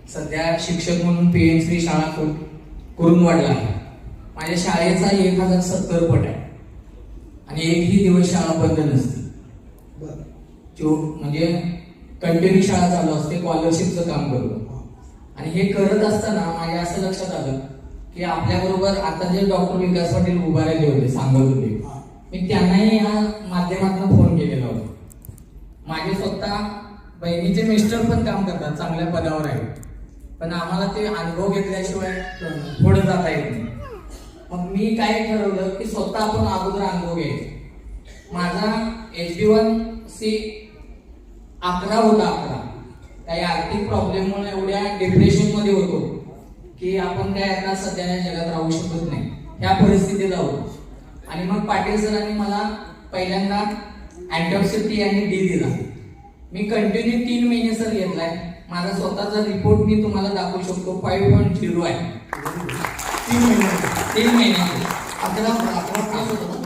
सध्या शिक्षक म्हणून पीएमसी शाळा कुरुंदवाडला आहे. माझ्या शाळेचा 1070 पट आहे आणि एकही दिवस शाळा बंद नसते. म्हणजे कंटिन्यू शाळा चालू असते. स्कॉलरशिपचं काम करतो आणि हे करत असताना माझ्या असं लक्षात आलं की आपल्याबरोबर आता जे डॉक्टर विकास पाटील उभारले होते सांगत होते, मी त्यांनाही या माध्यमातून फोन केलेला होता. माझे स्वतः बहिणीचे मिस्टर पण काम करतात, चांगल्या पदावर आहेत, पण आम्हाला ते अनुभव घेतल्याशिवाय पुढे जाता येत नाही. मग मी काय ठरवलं की स्वतः आपण अगोदर अनुभव घ्यायचा. माझा HB1C 11 होता. काही आर्थिक प्रॉब्लेममुळे एवढ्या डिप्रेशन मध्ये होतो की आपण काय आता सध्याच्या जगात राहू शकत नाही, या परिस्थितीत आहोत. आणि मग पाटील सरांनी मला पहिल्यांदा अँटॉक्सिड T आणि D दिला. मी कंटिन्यू 3 महिने सर घेतलाय. माझा स्वतःचा रिपोर्ट मी तुम्हाला दाखवू शकतो. 5.0 आहे. 3 महिने 11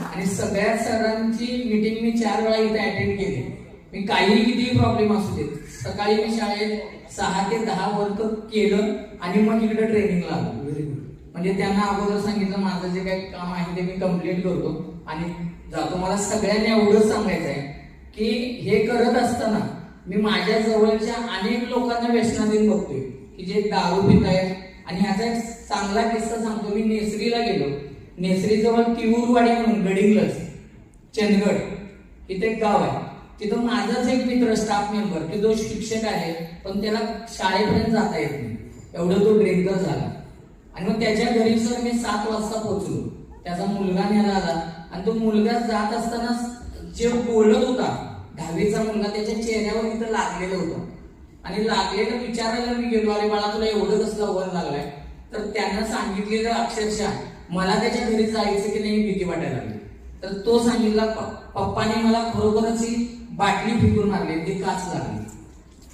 आणि सगळ्या सरांची मीटिंग मी 4 वेळा इथे अटेंड केली. मी काही किती प्रॉब्लेम असू देत, सकाळी मी शाळेत 6 ते 10 वर्क केलं आणि मग इकडे ट्रेनिंगला आलो. म्हणजे त्यांना अगोदर सांगितलं माझं जे काही काम आहे ते मी कम्प्लीट करतो आणि जातो. मला सगळ्यांना एवढं सांगायचं आहे की हे करत असताना मी माझ्या जवळच्या अनेक लोकांना व्यसनाधीन बघतोय की जे दारू पित आहेत. आणि ह्याचा एक चांगला किस्सा सांगतो. मी नेसरीला गेलो. नेसरीजवळ तिऊरवाडी म्हणून गडिंग्लज चंदगड इथे एक गाव आहे. तिथं माझाच एक मित्र स्टाफ मेंबर की जो शिक्षक आहे पण त्याला शाळेपर्यंत जाता येत नाही, एवढं तो ड्रिंकर झाला. आणि मग त्याच्या घरी सर मी 7 वाजता पोहोचलो. त्याचा मुलगा न्यायला आला आणि तो मुलगा जात असताना जे बोलत होता 10वीचा मुलगा, त्याच्या चेहऱ्यावर इथं लागलेलं होतं. आणि लागलेलं विचारायला मी गेलो, अरे बाळा तुला एवढं कसलं वन लागलाय? तर त्यांना सांगितलेलं अक्षरशः मला त्याच्या घरी जायचं की नाही भीती वाटायला लागली. तर तो सांगितला पप्पाने मला खरोखरच ही बाटली फेकून मारली, ती काच लागली,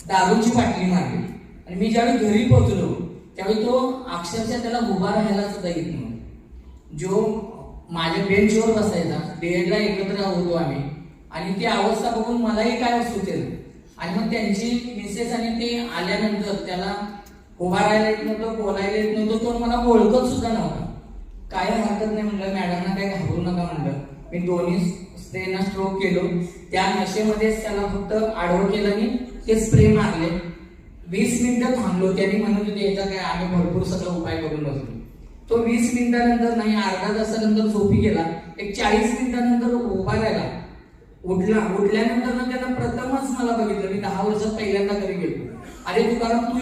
दारूची बाटली मारली. आणि मी ज्यावेळी घरी पोहोचलो त्यावेळी तो अक्षरशः त्याला उभा राहायला सुद्धा येत नव्हता. जो माझ्या बेंचवर बसायचा, डेडला एकत्र होतो आम्ही, आणि ती अवस्था बघून मलाही काय सुचेल. आणि मग त्यांची मिसेस आणि ते आल्यानंतर त्याला उभा राहायला येत नव्हतं, बोलायला येत नव्हतं, तो मला ओळखत सुद्धा नव्हता. काय हरकत नाही म्हणलं, मॅडमना काय घाबरू नका म्हणलं. मी दोन्ही स्प्रेना स्ट्रोक केलो. त्या नशेमध्येच त्याला फक्त आडवं केलं आणि ते स्प्रे मारले. 20 मिनिटं थांबलो. त्यांनी म्हणत होते याचा काय आम्ही भरपूर सगळं उपाय करून बसलो. तो 20 मिनिटानंतर नाही, अर्धा तासानंतर झोपी गेला. एक 40 मिनिटानंतर उभा राहिला, उठल्यानंतर ना त्यानं प्रथमच मला बघितलं. मी 10 वर्षात पहिल्यांदा घरी गेलो. अरे तुकाराम तू